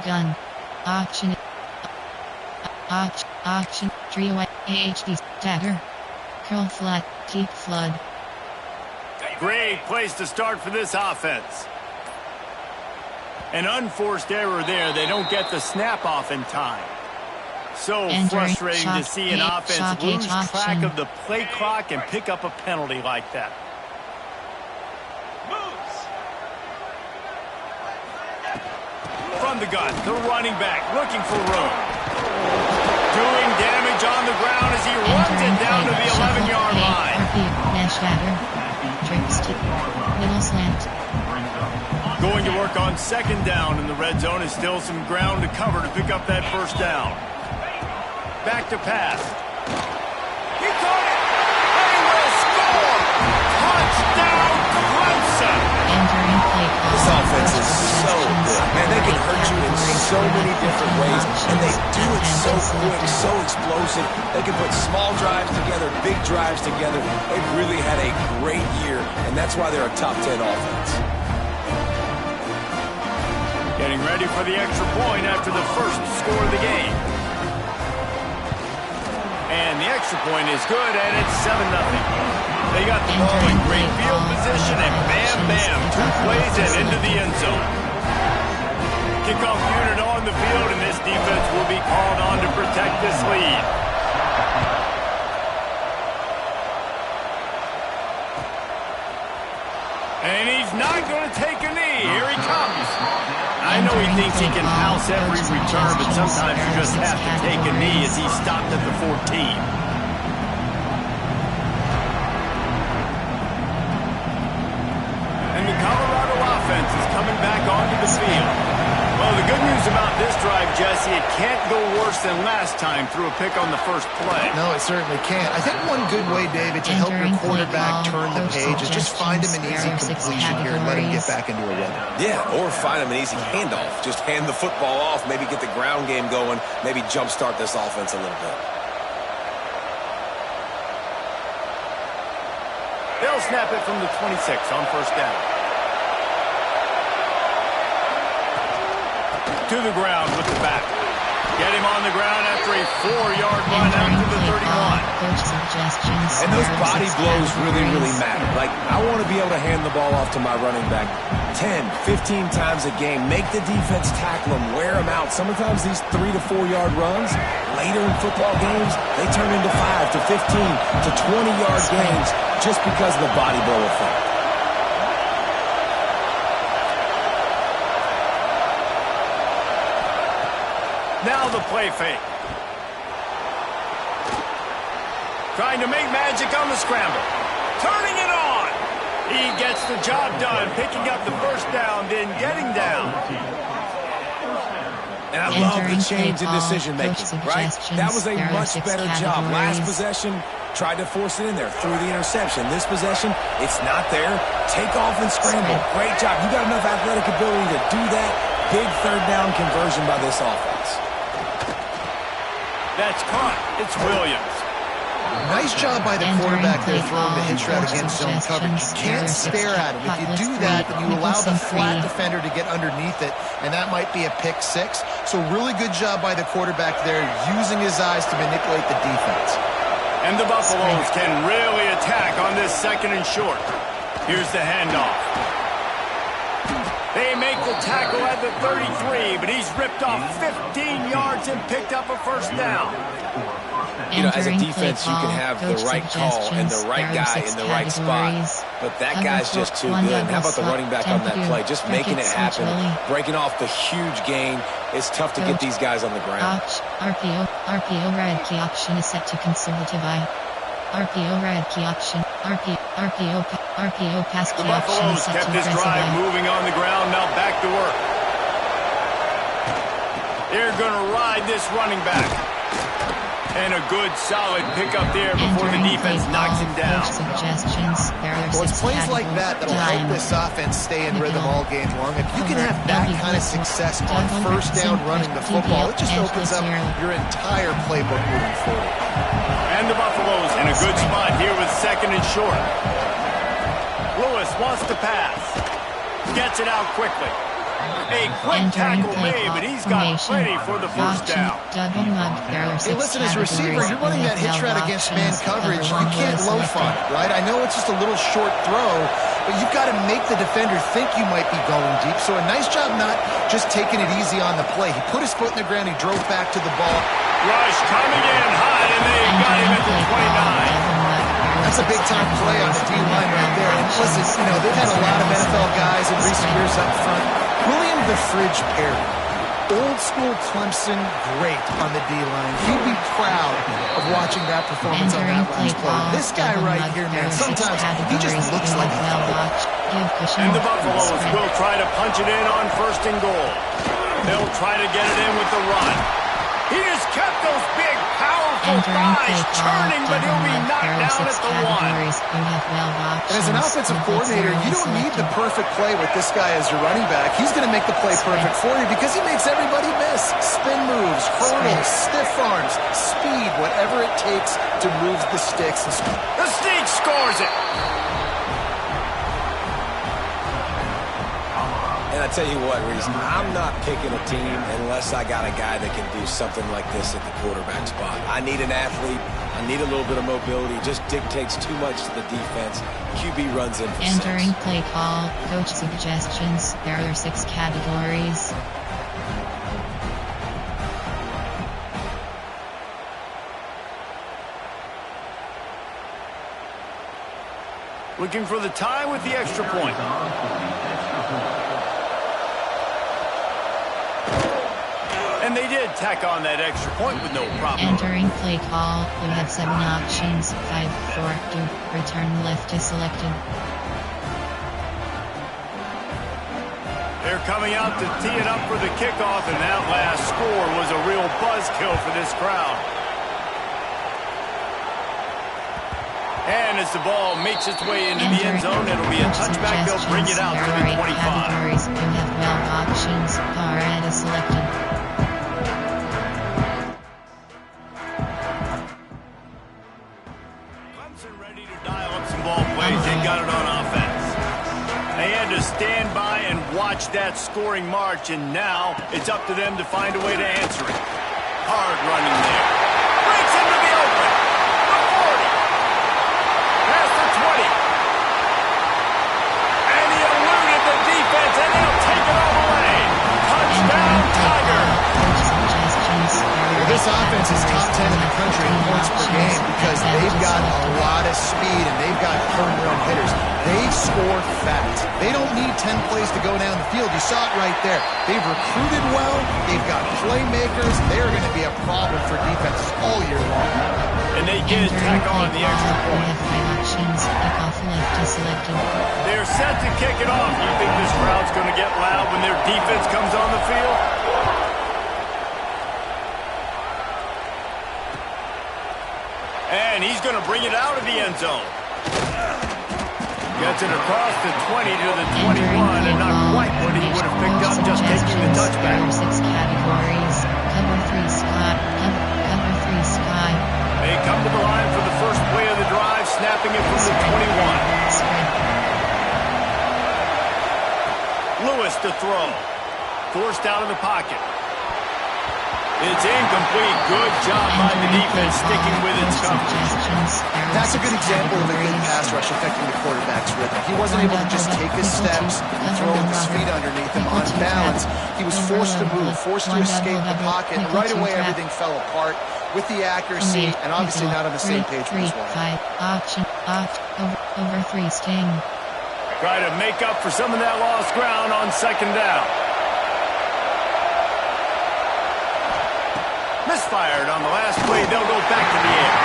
gun. Auction. Auction. Trio AHD. Dagger. Curl flat. Keep flood. Great place to start for this offense. An unforced error there. They don't get the snap off in time. So frustrating to see an offense lose track of the play clock and pick up a penalty like that. From the gun, the running back looking for room. Doing damage on the ground as he runs it down to the 11-yard line. Middle slant. Going to work on second down in the red zone is still some ground to cover to pick up that first down. Back to pass. He caught it! And he will score! Touchdown, Clemson! This offense is so good. Man, they can hurt you in so many different ways, and they do it so quick, so explosive. They can put small drives together, big drives together. They've really had a great year, and that's why they're a top 10 offense. Getting ready for the extra point after the first score of the game. And the extra point is good, and it's 7-0. They got the ball in great field position, and bam, bam, 2 plays and into the end zone. Kickoff unit on the field, and this defense will be called on to protect this lead. And he's not going to take a knee. Here he comes. I know he thinks he can house every return, but sometimes you just have to take a knee as he stopped at the 14. And the Colorado offense is coming back onto the field. Well, the good news about this drive, Jesse, it can't go worse than last time through a pick on the first play. No, it certainly can't. I think one good way, David, to help your quarterback turn the page is just find him an easy completion here and let him get back into a rhythm. Yeah, or find him an easy handoff. Just hand the football off, maybe get the ground game going, maybe jumpstart this offense a little bit. They'll snap it from the 26 on first down. To the ground with the back. Get him on the ground after a 4-yard run out to the 31. And those body blows really, really matter. Like, I want to be able to hand the ball off to my running back 10, 15 times a game. Make the defense tackle him, wear him out. Sometimes these 3 to 4-yard runs, later in football games, they turn into 5 to 15 to 20-yard games just because of the body blow effect. Now the play fake. Trying to make magic on the scramble. Turning it on. He gets the job done, picking up the first down, then getting down. And I love the change in decision-making, right? That was a much better job. Last possession, tried to force it in there, threw the interception. This possession, it's not there. Take off and scramble. Great job. You got enough athletic ability to do that. Big third down conversion by this offense. That's caught. It's Williams. Nice job by the quarterback there throwing the hitch route against zone coverage. You can't stare at him. If you do that, then you allow the flat defender to get underneath it, and that might be a pick 6. So really good job by the quarterback there, using his eyes to manipulate the defense. And the Buffaloes can really attack on this second and short. Here's the handoff. They make the tackle at the 33, but he's ripped off 15 yards and picked up a first down. You know, as a defense, you can have the right call and the right guy in the right spot, but that guy's just too good. And how about the running back on that play? Just making it happen, breaking off the huge gain. It's tough to get these guys on the ground. RPO red key option is set to conservative eye. RPO red key option. RPO pass key option is set to aggressive eye. The Buffaloes kept this drive moving on the ground. Now back to work. They're going to ride this running back. And a good, solid pickup there before the defense knocks him down. Well, it's plays like that that'll help this offense stay in rhythm all game long. If you can have that kind of success on first down running the football, it just opens up your entire playbook moving forward. And the Buffaloes in a good spot here with second and short. Lewis wants to pass. Gets it out quickly. A quick tackle made, but he's got plenty for the first down. Hey, listen, as a receiver, you're running that hitch route against man coverage. You can't loaf on it, right? I know it's just a little short throw, but you've got to make the defender think you might be going deep. So a nice job not just taking it easy on the play. He put his foot in the ground. He drove back to the ball. Rush coming in high, and they got him at the 29. That's a big-time play on the D-line right there. And listen, you know, they've had a lot of NFL guys in recent years up front. William the Fridge Perry, old-school Clemson great on the D-line. He'd be proud of watching that performance on that last play. This guy right here, man, sometimes he just looks like a And the Buffaloes will try to punch it in on 1st and goal. They'll try to get it in with the run. He just kept those big, powerful thighs churning, but he'll be knocked down at the 1. And as an offensive coordinator, you don't need the perfect play with this guy as your running back. He's going to make the play perfect for you because he makes everybody miss. Spin moves, hurdles, stiff arms, speed, whatever it takes to move the sticks. The Sneak scores it. And I tell you what, Reese, I'm not picking a team unless I got a guy that can do something like this at the quarterback spot. I need an athlete. I need a little bit of mobility. It just dictates too much to the defense. QB runs in for 6. Entering play call, coach suggestions. There are 6 categories. Looking for the tie with the extra point. And they did tack on that extra point with no problem. Entering play call, you have 7 options. 5, 4, 2, return left is selected. They're coming out to tee it up for the kickoff, and that last score was a real buzzkill for this crowd. And as the ball makes its way into the end zone, it'll be a touchback. They'll bring it out to the 25. You have 12 options. Red is selected. Clemson ready to dial up some ball plays. They got it on offense. They had to stand by and watch that scoring march, and now it's up to them to find a way to answer it. Hard running there. Breaks into the open. The 40. Past the 20. And he eluded the defense, and he'll take it all the way. Touchdown, Tiger. This offense is top 10 in the country in points per game because they've got a lot of speed and they've got home run hitters. They score fast. They don't need 10 plays to go down the field. You saw it right there. They've recruited well. They've got playmakers. They're going to be a problem for defenses all year long. And they did tack on the extra point. They're set to kick it off. You think this crowd's going to get loud when their defense comes on the field? And he's going to bring it out of the end zone. Gets it across the 20 to the 21, and not quite what he would have picked up just taking the touchback. 6 categories. Cover 3 sky. Cover 3 sky. They come to the line for the first play of the drive, snapping it from the 21. Lewis to throw. Forced out of the pocket. It's incomplete. Good job by the defense sticking with its coverage. That's a good example of a good pass rush affecting the quarterback's rhythm. He wasn't able to just take his steps and throw with his feet underneath him on balance. He was forced to move, forced to escape the pocket, and right away everything fell apart with the accuracy and obviously not on the same page with his wife. Over 3 sting. Try to make up for some of that lost ground on 2nd down. Misfired on the last play. They'll go back to the air.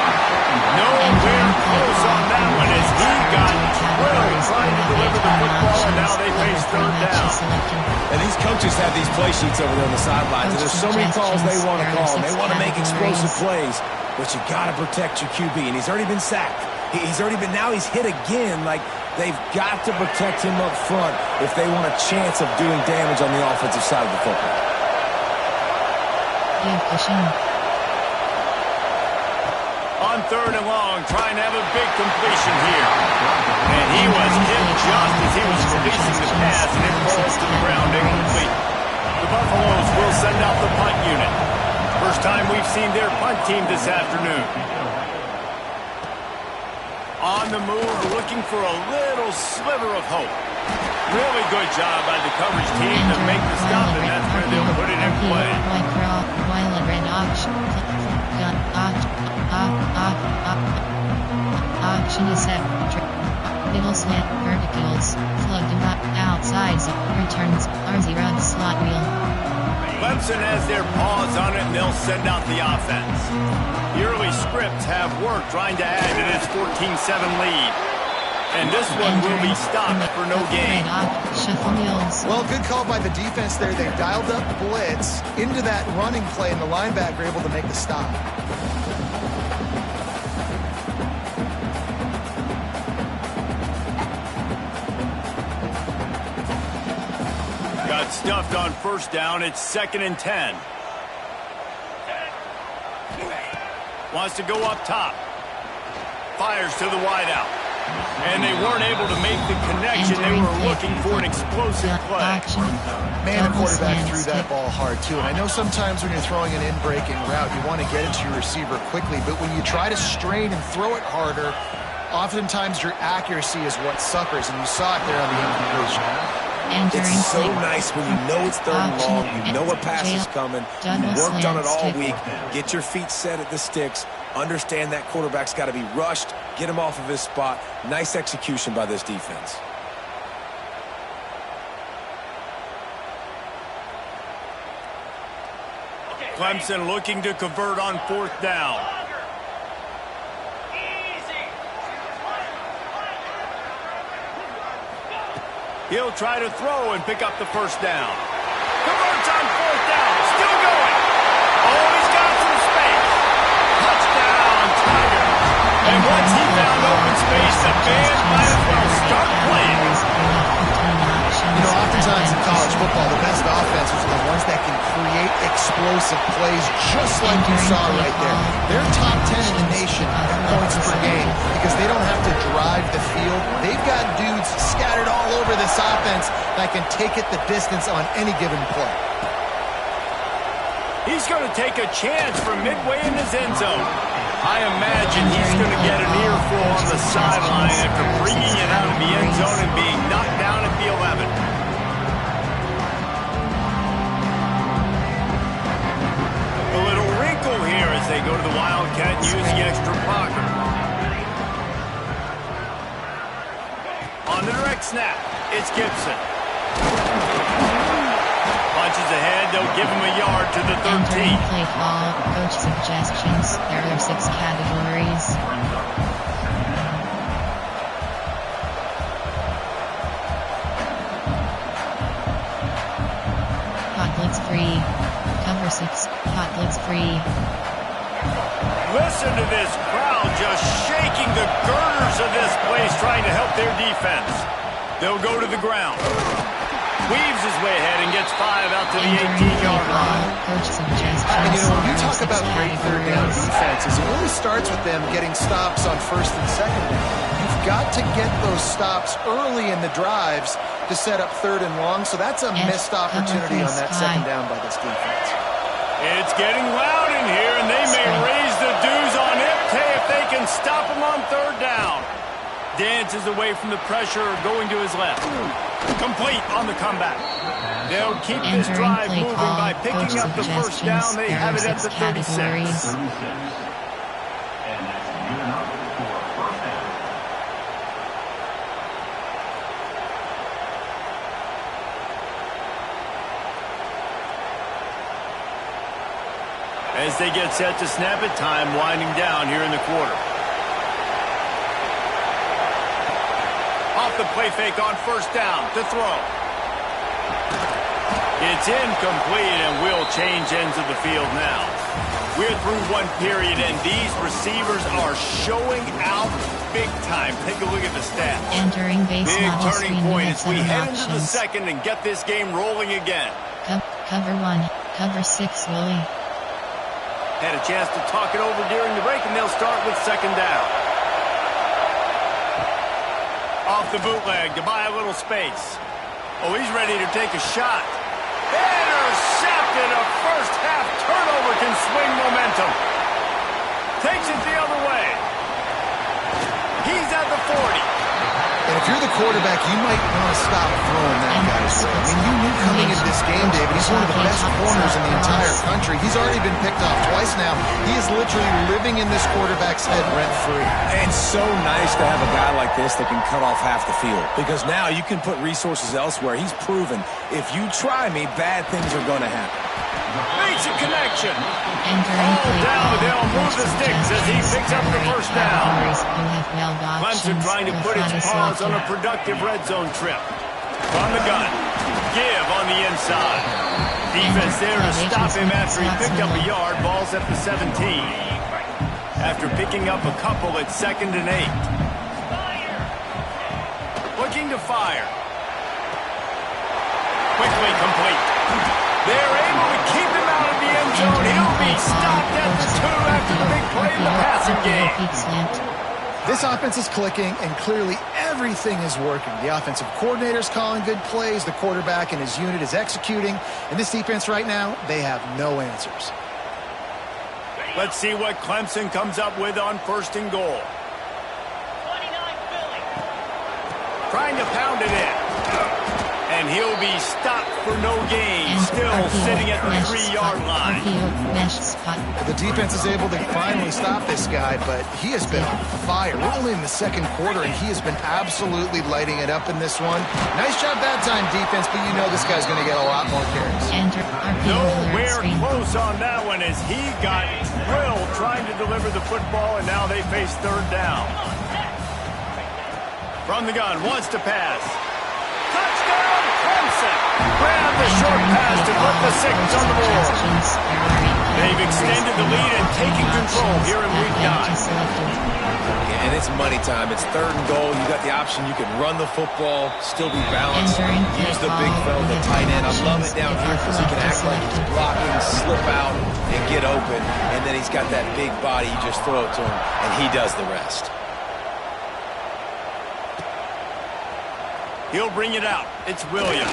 Nowhere close on that one as he got drilled trying to deliver the football, and now they face 3rd down. And these coaches have these play sheets over there on the sidelines, and there's so many calls they want to call. They want to make explosive plays, but you got to protect your QB, and he's already been sacked. Now he's hit again. Like, they've got to protect him up front if they want a chance of doing damage on the offensive side of the football. On On 3rd and long, trying to have a big completion here. And he was hit just as he was releasing the pass, and it falls to the ground incomplete. The Buffaloes will send out the punt unit. First time we've seen their punt team this afternoon. On the move, looking for a little sliver of hope. Really good job by the coverage team to make the stop, and that's where they'll put it in play. Auction is set. Middle slant, verticals, plugged outside, returns, RZ slot wheel. Clemson has their paws on it, and they'll send out the offense. The early scripts have worked trying to add to this 14-7 lead. And this one will be stopped for no gain. Well, good call by the defense there. They dialed up blitz into that running play, and the linebacker able to make the stop. Got stuffed on 1st down. It's 2nd and 10. Wants to go up top. Fires to the wideout. And they weren't able to make the connection. They were looking for an explosive play. Man, the quarterback threw that ball hard, too. And I know sometimes when you're throwing an in-breaking route, you want to get it to your receiver quickly. But when you try to strain and throw it harder, oftentimes your accuracy is what suffers. And you saw it there on the incompletion. It's so nice when you know it's 3rd and long, you know a pass is coming, you worked on it all week, get your feet set at the sticks, understand that quarterback's got to be rushed, get him off of his spot. Nice execution by this defense. Clemson looking to convert on 4th down. He'll try to throw and pick up the 1st down. Converts on 4th down. Still going. Oh, he's got some space. Touchdown, Tigers. And once he found open space, the band might as well start playing. You know, oftentimes in college football, the best offenses are the ones that can create explosive plays, just like you saw right there. They're top 10 in the nation in points per game because they don't have to drive the field. They've got dudes scattered all over this offense that can take it the distance on any given play. He's going to take a chance from midway in his end zone. I imagine he's going to get an earful on the sideline after bringing it out of the end zone and being knocked down at the 11. A little wrinkle here as they go to the Wildcat and use the extra blocker. On the direct snap, it's Gibson. Punches ahead, they'll give him a yard to the 13. Entering play call, coach suggestions. There are 6 categories. Hot blitz free. Cover 6. Hot blitz free. Listen to this crowd just shaking the girders of this place, trying to help their defense. They'll go to the ground. Weaves his way ahead and gets 5 out to the 18-yard line. And you know, when you talk about great 3rd down defenses, it really starts with them getting stops on 1st and 2nd down. You've got to get those stops early in the drives to set up 3rd and long, so that's a missed opportunity on that 2nd down by this defense. It's getting loud in here, and they may raise the dues on Iptay if they can stop him on 3rd down. Dances away from the pressure, going to his left. Complete on the comeback. They'll keep this drive moving by picking up the 1st down. They have it at the 36. As they get set to snap it, time winding down here in the quarter. Off the play fake on 1st down to throw. It's incomplete, and we'll change ends of the field now. We're through one period, and these receivers are showing out big time. Take a look at the stats. Entering base big turning point as we head into the 2nd and get this game rolling again. Cover 1, cover 6, Willie. Had a chance to talk it over during the break, and they'll start with second down. Off the bootleg to buy a little space. Oh, he's ready to take a shot. Intercepted. A first-half turnover can swing momentum. Takes it the other way. He's at the 40. And if you're the quarterback, you might want to stop throwing that guy's way. I mean, you knew coming into this game, David, he's one of the best corners in the entire country. He's already been picked off twice now. He is literally living in this quarterback's head rent-free. And so nice to have a guy like this that can cut off half the field. Because now you can put resources elsewhere. He's proven, if you try me, bad things are going to happen. Makes a connection. All down, but they'll move the sticks as he picks up the first down. Clemson trying to put its paws on a productive red zone trip. From the gun. Give on the inside. Defense there to stop him after he picked up a yard. Ball's at the 17. After picking up a couple at 2nd and 8. Looking to fire. Quickly complete. They're able to keep him out of the end zone. He'll be stopped at the 2 after the big play in the passing game. This offense is clicking, and clearly everything is working. The offensive coordinator's calling good plays. The quarterback and his unit is executing. And this defense right now, they have no answers. Let's see what Clemson comes up with on 1st and goal. Trying to pound it in. And he'll be stopped for no gain. Still sitting at the 3-yard line. The defense is able to finally stop this guy, but he has been on fire. We're only in the 2nd quarter, and he has been absolutely lighting it up in this one. Nice job that time, defense, but you know this guy's going to get a lot more carries. Nowhere close on that one as he got drilled trying to deliver the football, and now they face 3rd down. From the gun, wants to pass. Touchdown, Clemson! Grab the short pass to put the 6 on the board. They've extended the lead and taken control here in week 9. Yeah, and it's money time. It's 3rd and goal. You got the option. You can run the football, still be balanced, use the big fella, the tight end. I love it down here because he can act like he's blocking, slip out, and get open. And then he's got that big body. You just throw it to him, and he does the rest. He'll bring it out. It's Williams.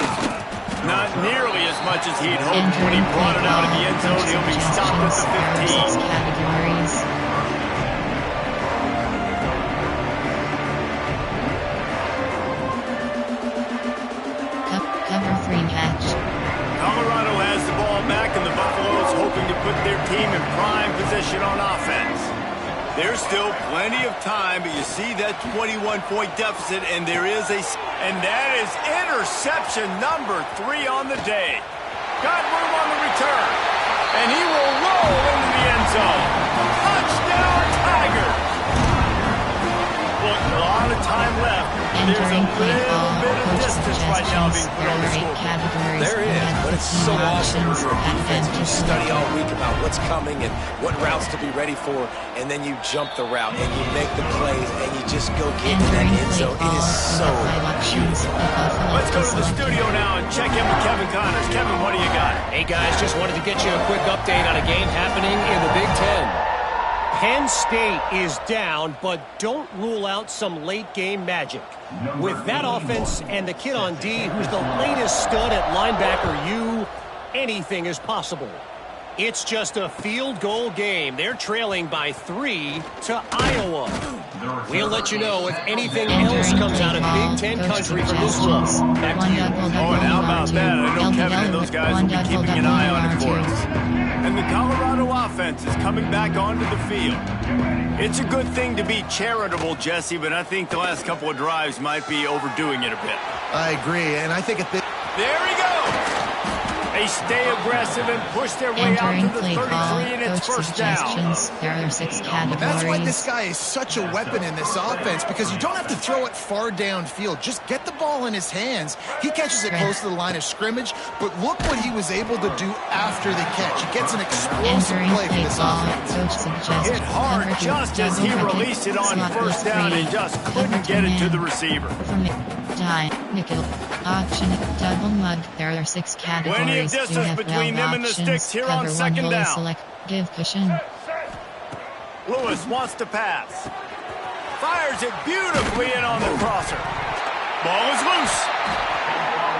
Not nearly as much as he'd hoped when he brought it out of the end zone. He'll be stopped at the 15. Cover 3 catch. Colorado has the ball back, and the Buffaloes hoping to put their team in prime position on offense. There's still plenty of time, but you see that 21-point deficit, and there is and that is interception number 3 on the day. Got room on the return, and he will roll into the end zone. Touchdown, Tigers! Look, a lot of time left. There's a little bit of distance right now being put on the scoreboard. There is, but it's so awesome for a defense. You study all week about what's coming and what routes to be ready for, and then you jump the route, and you make the plays, and you just go get to that end zone. It is so beautiful. Let's go to the studio now and check in with Kevin Connors. Kevin, what do you got? Hey, guys, just wanted to get you a quick update on a game happening in the Big Ten. Penn State is down, but don't rule out some late-game magic. With that offense and the kid on D, who's the latest stud at linebacker, anything is possible. It's just a field goal game. They're trailing by 3 to Iowa. We'll let you know if anything else comes out of Big Ten country from this one. Back to you. Oh, and how about that? I know Kevin and those guys will be keeping an eye on it for us. And the Colorado offense is coming back onto the field. It's a good thing to be charitable, Jesse, but I think the last couple of drives might be overdoing it a bit. I agree, and I think there he goes! They stay aggressive and push their way out to the 33, and it's first down. There are 6 categories. That's why this guy is such a weapon in this offense, because you don't have to throw it far downfield. Just get the ball in his hands. He catches it close to the line of scrimmage, but look what he was able to do after the catch. He gets an explosive play for this offense. Hit hard just as he released it on first down and just couldn't get it to the receiver. Nickel, option, double mug. There are 6 categories. Plenty of distance between them and the sticks here on second down. Give cushion. Lewis wants to pass. Fires it beautifully in on the crosser. Ball is loose.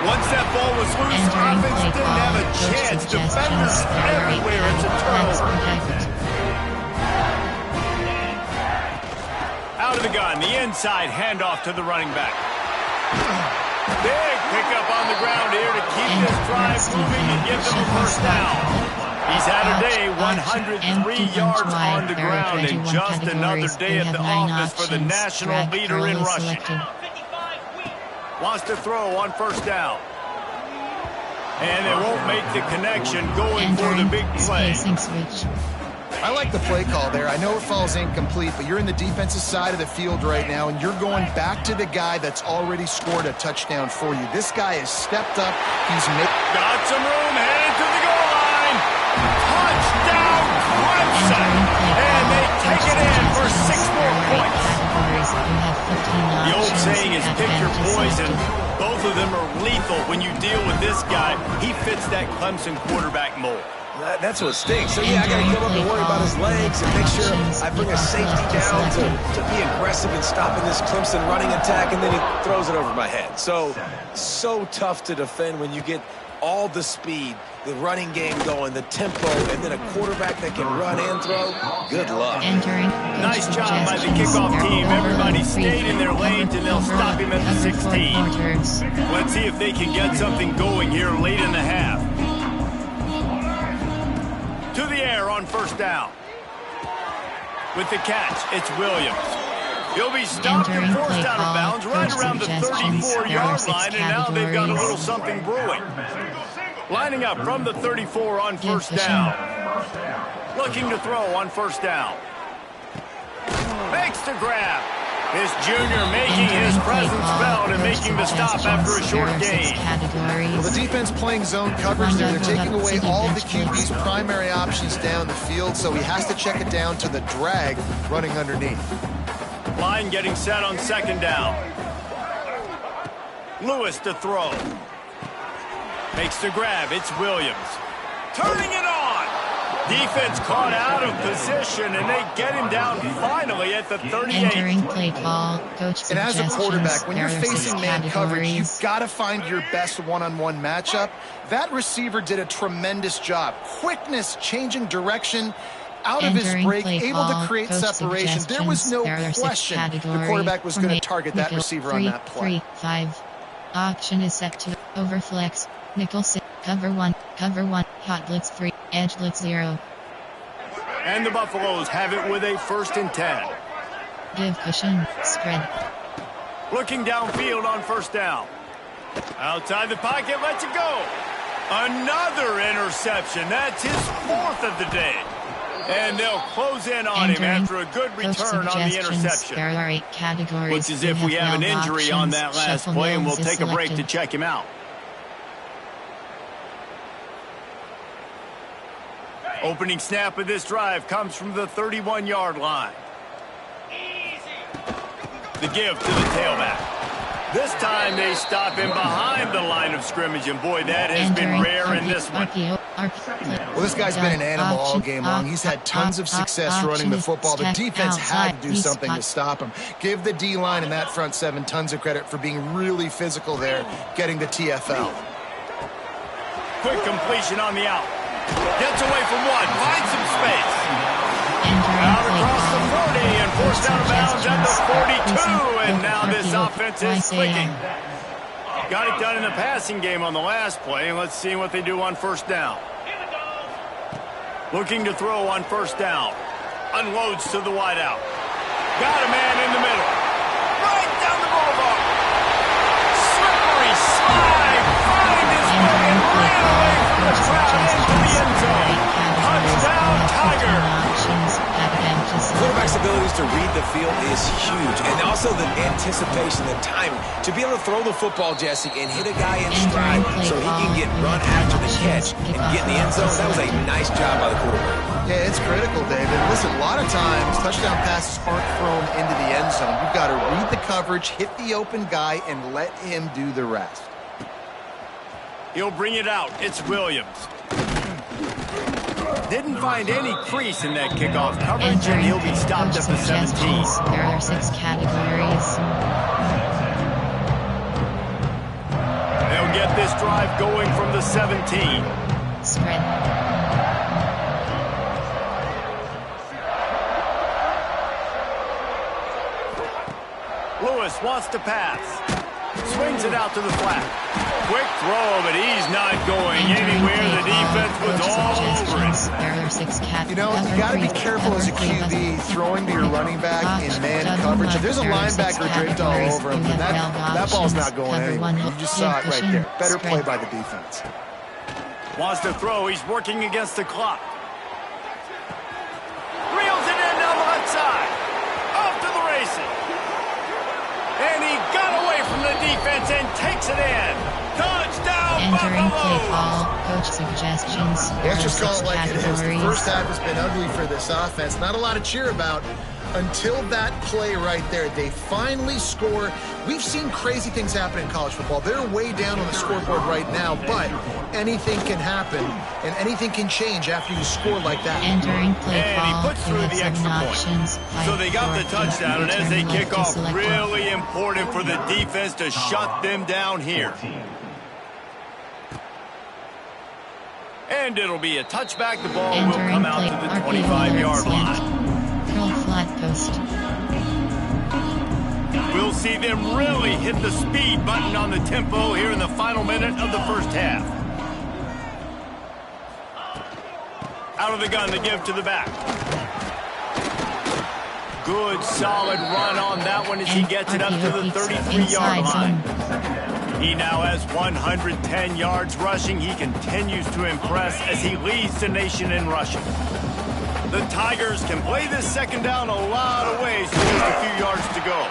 Once that ball was loose, offense didn't have a chance. Defenders everywhere. It's a turnover. Out of the gun, the inside handoff to the running back. Big pickup on the ground here to keep this drive moving and give them a first down. He's had a day, 103 yards on the ground, and just another day at the office for the national leader in rushing. Wants to throw on first down. And they won't make the connection going for the big play. I like the play call there. I know it falls incomplete, but you're in the defensive side of the field right now, and you're going back to the guy that's already scored a touchdown for you. This guy has stepped up. He's got some room, headed to the goal line. Touchdown, Clemson! And they take it in for 6 more points. The old saying is pick your poison. Both of them are lethal when you deal with this guy. He fits that Clemson quarterback mold. That's what stinks. So, yeah, I got to come up and worry about his legs and make sure I bring a safety down to be aggressive in stopping this Clemson running attack, and then he throws it over my head. So tough to defend when you get all the speed, the running game going, the tempo, and then a quarterback that can run and throw. Good luck. Nice job by the kickoff team. Everybody stayed in their lanes, and they'll stop him at the 16. Let's see if they can get something going here late in the half. To the air on first down. With the catch, it's Williams. He'll be stopped and forced out of bounds right around the 34-yard line, and now they've got a little something brewing. Lining up from the 34 on first down. Looking to throw on first down. Makes the grab. This junior making his presence felt and making the stop after a short gain. Well, the defense playing zone coverage there. They're taking away all of the QB's primary options down the field, so he has to check it down to the drag running underneath. Line getting set on second down. Lewis to throw. Makes the grab. It's Williams. Turning it on. Defense caught out of position, and they get him down finally at the 38. Entering play call. Coach and as a quarterback, when you're facing man coverage, you've got to find your best one-on-one matchup. That receiver did a tremendous job. Quickness, changing direction, out of his break, able to create separation. There was no question the quarterback was going to target that receiver on that play. 3-5. Option is set to overflex. Nickel 6. Cover 1. Hot blitz 3. Edge blitz 0. And the Buffaloes have it with a 1st and 10. Give cushion. Spread. Looking downfield on first down. Outside the pocket, lets it go. Another interception. That's his 4th of the day. And they'll close in on him after a good return on the interception. There are 8 categories. Looks as if we have an injury on that last play, and we'll take a break to check him out. Opening snap of this drive comes from the 31-yard line. The give to the tailback. This time they stop him behind the line of scrimmage, and boy, that has been rare in this one. Well, this guy's been an animal all game long. He's had tons of success running the football. The defense had to do something to stop him. Give the D-line and that front 7 tons of credit for being really physical there, getting the TFL. Quick completion on the out. Gets away from one, finds some space. Out across the 40 and forced out of bounds at the 42. And now this offense is clicking. Got it done in the passing game on the last play. Let's see what they do on first down. Looking to throw on first down. Unloads to the wideout. Got a man in the middle. Right down the boulevard. Slippery slide. Find his way and ran away from the crowd into the end zone. Touchdown, Tiger. Quarterback's abilities to read the field is huge, and also the anticipation, the timing. To be able to throw the football, Jesse, and hit a guy in stride so he can get run after the catch and get in the end zone, that was a nice job by the quarterback. Yeah, it's critical, David. Listen, a lot of times touchdown passes aren't thrown into the end zone. You've got to read the coverage, hit the open guy, and let him do the rest. He'll bring it out. It's Williams. Didn't find any crease in that kickoff coverage, and he'll be stopped at the 17. There are 6 categories. They'll get this drive going from the 17. Spread. Lewis wants to pass. Swings it out to the flat. Quick throw, but he's not going anywhere. The defense was all over it. You know, you got to be careful as a QB throwing to your running back in man coverage. If there's a linebacker draped all over him, then that ball's not going anywhere. You just saw it right there. Better play by the defense. Wants to throw. He's working against the clock. Reels it in down the left side. Off to the races. And he got away from the defense and takes it in. Touchdown, Entering play Buffalo! call, coach suggestions. Let's just call it like it is. The categories. first half has been ugly for this offense. Not a lot to cheer about until that play right there. They finally score. We've seen crazy things happen in college football. They're way down on the scoreboard right now, but anything can happen, and anything can change after you score like that. Entering play And call. he puts through the extra point. So they got the touchdown, and as they kick off, really important for the defense to shut them down here. And it'll be a touchback. The ball will come out to the 25-yard line. Curl flat post. We'll see them really hit the speed button on the tempo here in the final minute of the first half. Out of the gun, the give to the back. Good, solid run on that one as he gets it up to the 33-yard line. He now has 110 yards rushing. He continues to impress as he leads the nation in rushing. The Tigers can play this second down a lot of ways with just a few yards to go.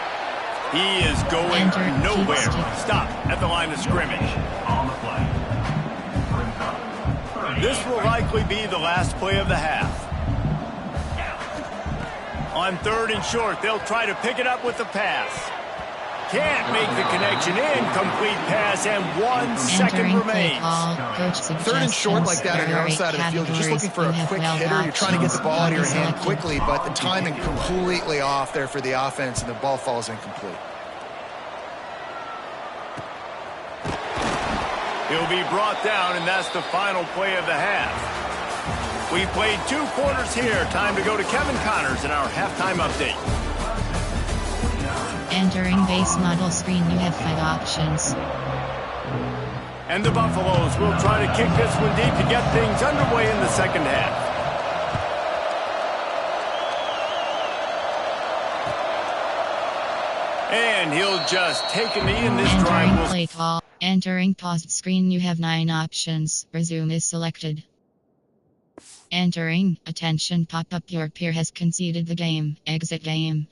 He is going nowhere. Stop at the line of scrimmage. This will likely be the last play of the half. On 3rd and short, they'll try to pick it up with the pass. Can't make the connection. Incomplete pass, and 1 second remains. 3rd and short like that on your own side of the field. You're just looking for a quick hitter. You're trying to get the ball out of your hand quickly, but the timing completely off there for the offense, and the ball falls incomplete. He'll be brought down, and that's the final play of the half. We've played 2 quarters here. Time to go to Kevin Connors in our halftime update. Entering base model screen, you have 5 options. And the Buffaloes will try to kick this one deep to get things underway in the second half. And he'll just take a knee in this drive. Entering play call. Entering paused screen, you have 9 options. Resume is selected. Entering, attention pop-up, your peer has conceded the game. Exit game.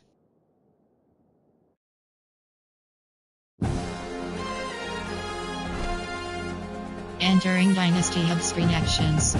Entering Dynasty Hub screen actions.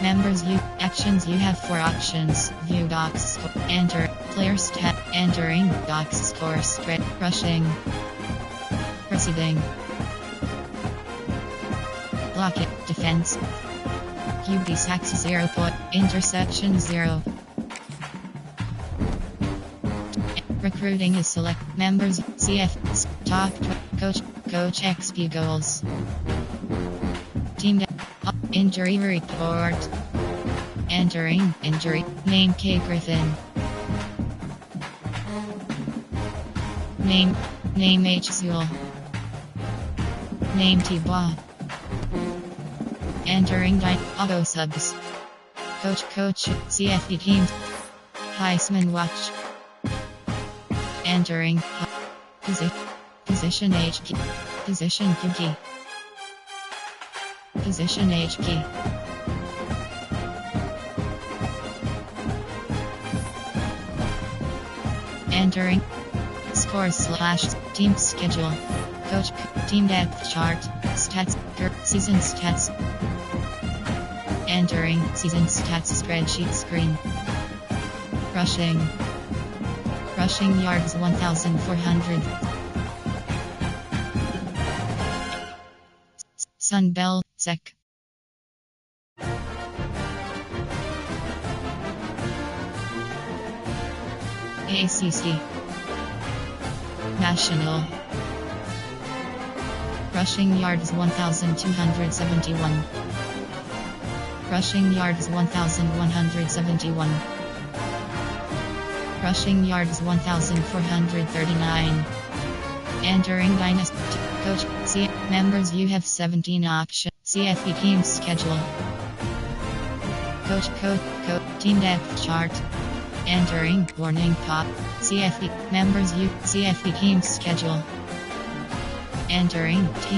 Members view actions, you have 4 options. View docs score. Enter player stat. Entering docs score spread. Rushing. Receiving. Block it. Defense. QB sacks 0 point. Interception 0. Recruiting is select. Members CF top coach XP goals. Team injury report. Entering injury. Name K Griffin. Name H Sewell. Name T Bois. Entering auto subs. Coach CFD teams. Heisman watch. Entering position H key. Position Q key. Position H key. Entering /team schedule. Coach, team depth chart, stats, season stats. Entering season stats spreadsheet screen. Rushing yards 1,400. Sunbelt Sec. ACC. National. Rushing yards 1,271. Rushing yards 1,171. Rushing yards 1,439. Entering Dynasty. Coach, members you have 17 options. CFP team schedule. Coach, team depth chart. Entering warning pop. CFP members you CFP team schedule. Entering team